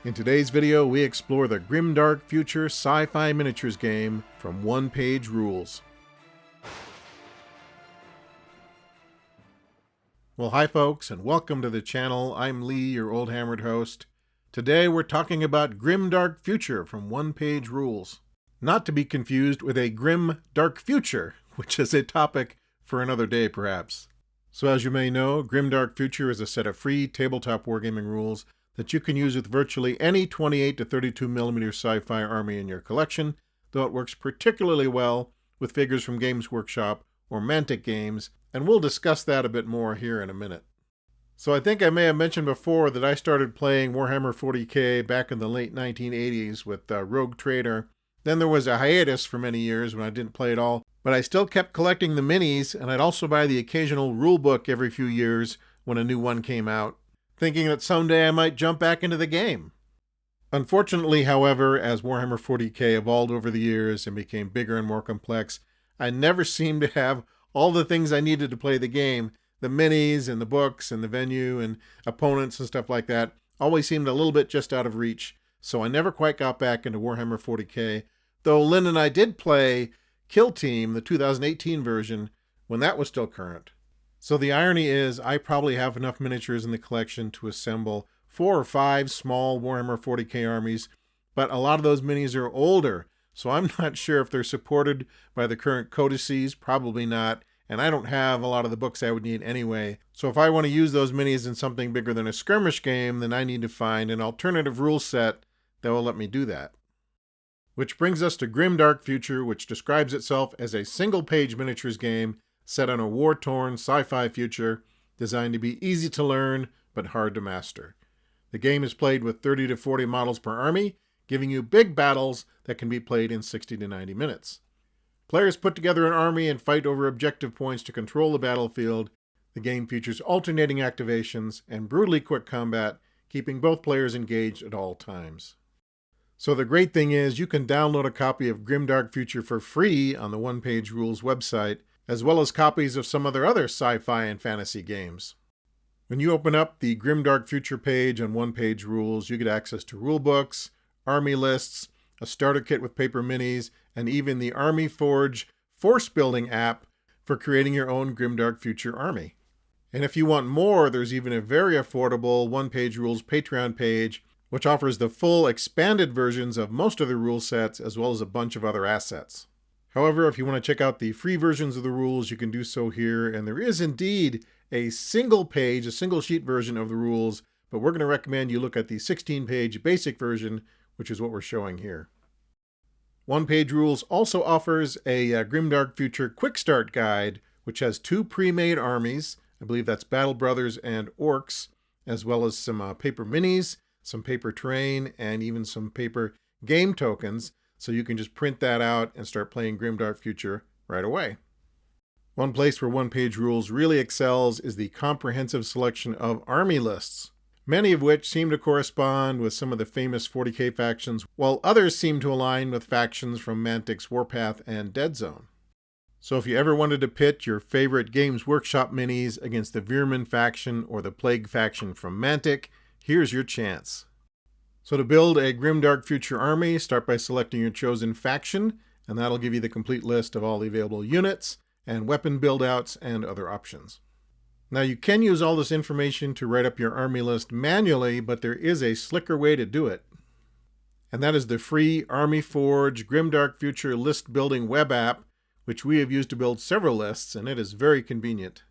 In today's video, we explore the Grimdark Future sci-fi miniatures game from One Page Rules. Well, hi folks, and welcome to the channel. I'm Lee, your old hammered host. Today we're talking about Grimdark Future from One Page Rules. Not to be confused with a Grim Dark Future, which is a topic for another day perhaps. So as you may know, Grimdark Future is a set of free tabletop wargaming rules that you can use with virtually any 28 to 32mm sci-fi army in your collection, though it works particularly well with figures from Games Workshop or Mantic Games, and we'll discuss that a bit more here in a minute. So I think I may have mentioned before that I started playing Warhammer 40k back in the late 1980s with Rogue Trader. Then there was a hiatus for many years when I didn't play at all, but I still kept collecting the minis, and I'd also buy the occasional rulebook every few years when a new one came out, thinking that someday I might jump back into the game. Unfortunately, however, as Warhammer 40k evolved over the years and became bigger and more complex, I never seemed to have all the things I needed to play the game. The minis and the books and the venue and opponents and stuff like that always seemed a little bit just out of reach, so I never quite got back into Warhammer 40k, though Lynn and I did play Kill Team, the 2018 version, when that was still current. So the irony is I probably have enough miniatures in the collection to assemble 4 or 5 small Warhammer 40k armies, but a lot of those minis are older, so I'm not sure if they're supported by the current codices, probably not, and I don't have a lot of the books I would need anyway. So if I want to use those minis in something bigger than a skirmish game, then I need to find an alternative rule set that will let me do that. Which brings us to Grimdark Future, which describes itself as a single-page miniatures game set on a war-torn sci-fi future designed to be easy to learn but hard to master. The game is played with 30 to 40 models per army, giving you big battles that can be played in 60 to 90 minutes. Players put together an army and fight over objective points to control the battlefield. The game features alternating activations and brutally quick combat, keeping both players engaged at all times. So the great thing is you can download a copy of Grimdark Future for free on the One Page Rules website, as well as copies of some of their other sci-fi and fantasy games. When you open up the Grimdark Future page on One Page Rules, you get access to rulebooks, army lists, a starter kit with paper minis, and even the Army Forge Force Building app for creating your own Grimdark Future army. And if you want more, there's even a very affordable One Page Rules Patreon page, which offers the full expanded versions of most of the rule sets, as well as a bunch of other assets. However, if you want to check out the free versions of the rules, you can do so here, and there is indeed a single sheet version of the rules, but we're going to recommend you look at the 16-page basic version, which is what we're showing here. One Page Rules also offers a Grimdark Future Quick Start Guide, which has 2 pre-made armies, I believe that's Battle Brothers and Orcs, as well as some paper minis, some paper terrain, and even some paper game tokens, so you can just print that out and start playing Grimdark Future right away. One place where One Page Rules really excels is the comprehensive selection of army lists, many of which seem to correspond with some of the famous 40k factions, while others seem to align with factions from Mantic's Warpath and Dead Zone. So if you ever wanted to pit your favorite Games Workshop minis against the Veerman faction or the Plague faction from Mantic, here's your chance. So to build a Grimdark Future army, start by selecting your chosen faction, and that'll give you the complete list of all the available units and weapon build-outs and other options. Now you can use all this information to write up your army list manually, but there is a slicker way to do it. And that is the free Army Forge Grimdark Future list building web app, which we have used to build several lists, and it is very convenient.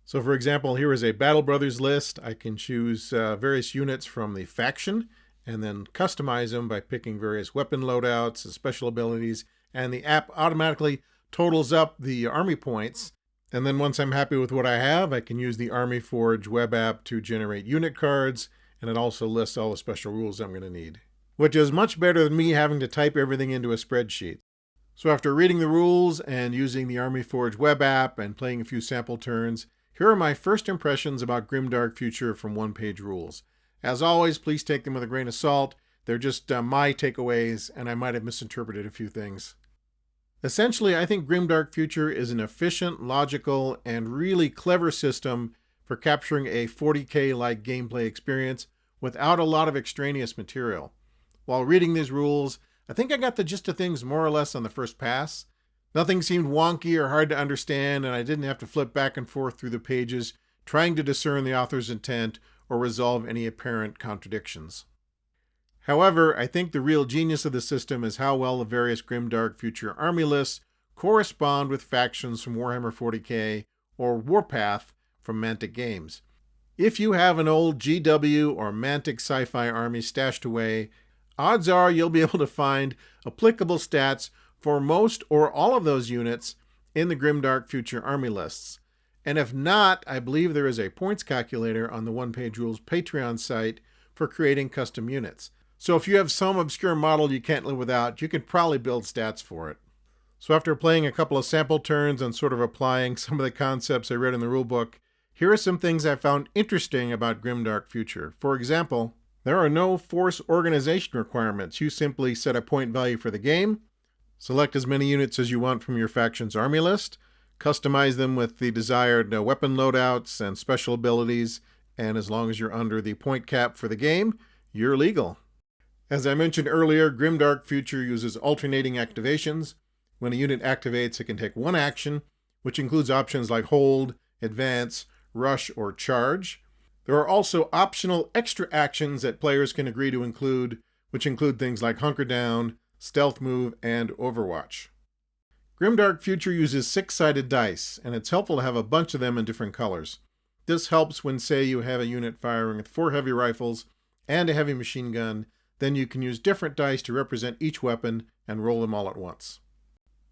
So for example, here is a Battle Brothers list. I can choose various units from the faction, and then customize them by picking various weapon loadouts and special abilities, and the app automatically totals up the army points. And then once I'm happy with what I have, I can use the Army Forge web app to generate unit cards, and it also lists all the special rules I'm going to need, which is much better than me having to type everything into a spreadsheet. So after reading the rules and using the Army Forge web app and playing a few sample turns, here are my first impressions about Grimdark Future from One Page Rules. As always, please take them with a grain of salt. They're just my takeaways, and I might have misinterpreted a few things. Essentially, I think Grimdark Future is an efficient, logical, and really clever system for capturing a 40k-like gameplay experience without a lot of extraneous material. While reading these rules, I think I got the gist of things more or less on the first pass. Nothing seemed wonky or hard to understand, and I didn't have to flip back and forth through the pages trying to discern the author's intent or resolve any apparent contradictions. However, I think the real genius of the system is how well the various Grimdark Future army lists correspond with factions from Warhammer 40k or Warpath from Mantic Games. If you have an old GW or Mantic sci-fi army stashed away, odds are you'll be able to find applicable stats for most or all of those units in the Grimdark Future army lists. And if not, I believe there is a points calculator on the One Page Rules Patreon site for creating custom units. So if you have some obscure model you can't live without, you can probably build stats for it. So after playing a couple of sample turns and sort of applying some of the concepts I read in the rulebook, here are some things I found interesting about Grimdark Future. For example, there are no force organization requirements. You simply set a point value for the game, select as many units as you want from your faction's army list, customize them with the desired weapon loadouts and special abilities, and as long as you're under the point cap for the game, you're legal. As I mentioned earlier, Grimdark Future uses alternating activations. When a unit activates, it can take one action, which includes options like hold, advance, rush, or charge. There are also optional extra actions that players can agree to include, which include things like hunker down, stealth move, and overwatch. Grimdark Future uses 6-sided dice, and it's helpful to have a bunch of them in different colors. This helps when, say, you have a unit firing with 4 heavy rifles and a heavy machine gun. Then you can use different dice to represent each weapon and roll them all at once.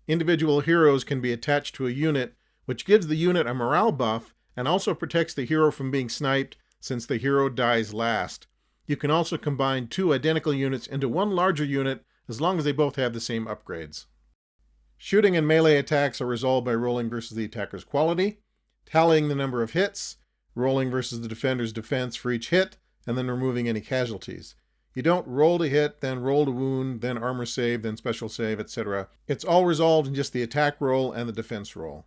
Individual heroes can be attached to a unit, which gives the unit a morale buff and also protects the hero from being sniped since the hero dies last. You can also combine 2 identical units into one larger unit as long as they both have the same upgrades. Shooting and melee attacks are resolved by rolling versus the attacker's quality, tallying the number of hits, rolling versus the defender's defense for each hit, and then removing any casualties. You don't roll to hit, then roll to wound, then armor save, then special save, etc. It's all resolved in just the attack roll and the defense roll.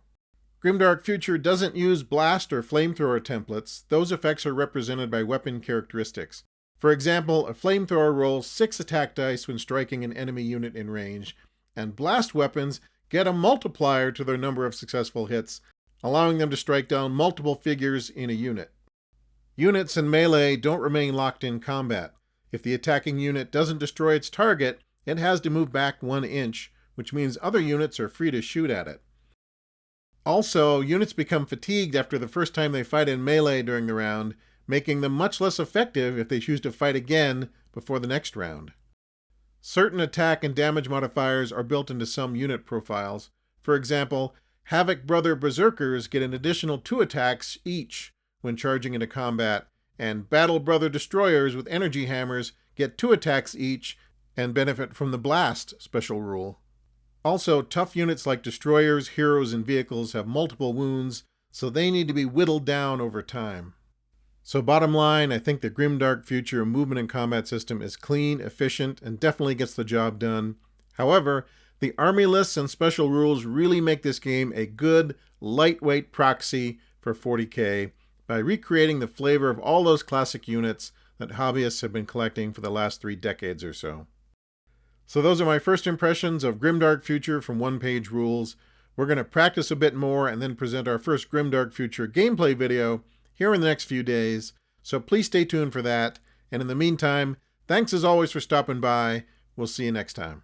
Grimdark Future doesn't use blast or flamethrower templates. Those effects are represented by weapon characteristics. For example, a flamethrower rolls 6 attack dice when striking an enemy unit in range, and blast weapons get a multiplier to their number of successful hits, allowing them to strike down multiple figures in a unit. Units in melee don't remain locked in combat. If the attacking unit doesn't destroy its target, it has to move back 1 inch, which means other units are free to shoot at it. Also, units become fatigued after the first time they fight in melee during the round, making them much less effective if they choose to fight again before the next round. Certain attack and damage modifiers are built into some unit profiles. For example, Havoc Brother Berserkers get an additional 2 attacks each when charging into combat, and Battle Brother Destroyers with energy hammers get 2 attacks each and benefit from the Blast special rule. Also, tough units like Destroyers, Heroes, and Vehicles have multiple wounds, so they need to be whittled down over time. So bottom line, I think the Grimdark Future movement and combat system is clean, efficient, and definitely gets the job done. However, the army lists and special rules really make this game a good, lightweight proxy for 40k, by recreating the flavor of all those classic units that hobbyists have been collecting for the last 3 decades or so. So those are my first impressions of Grimdark Future from One Page Rules. We're going to practice a bit more and then present our first Grimdark Future gameplay video here in the next few days, so please stay tuned for that. And in the meantime, thanks as always for stopping by. We'll see you next time.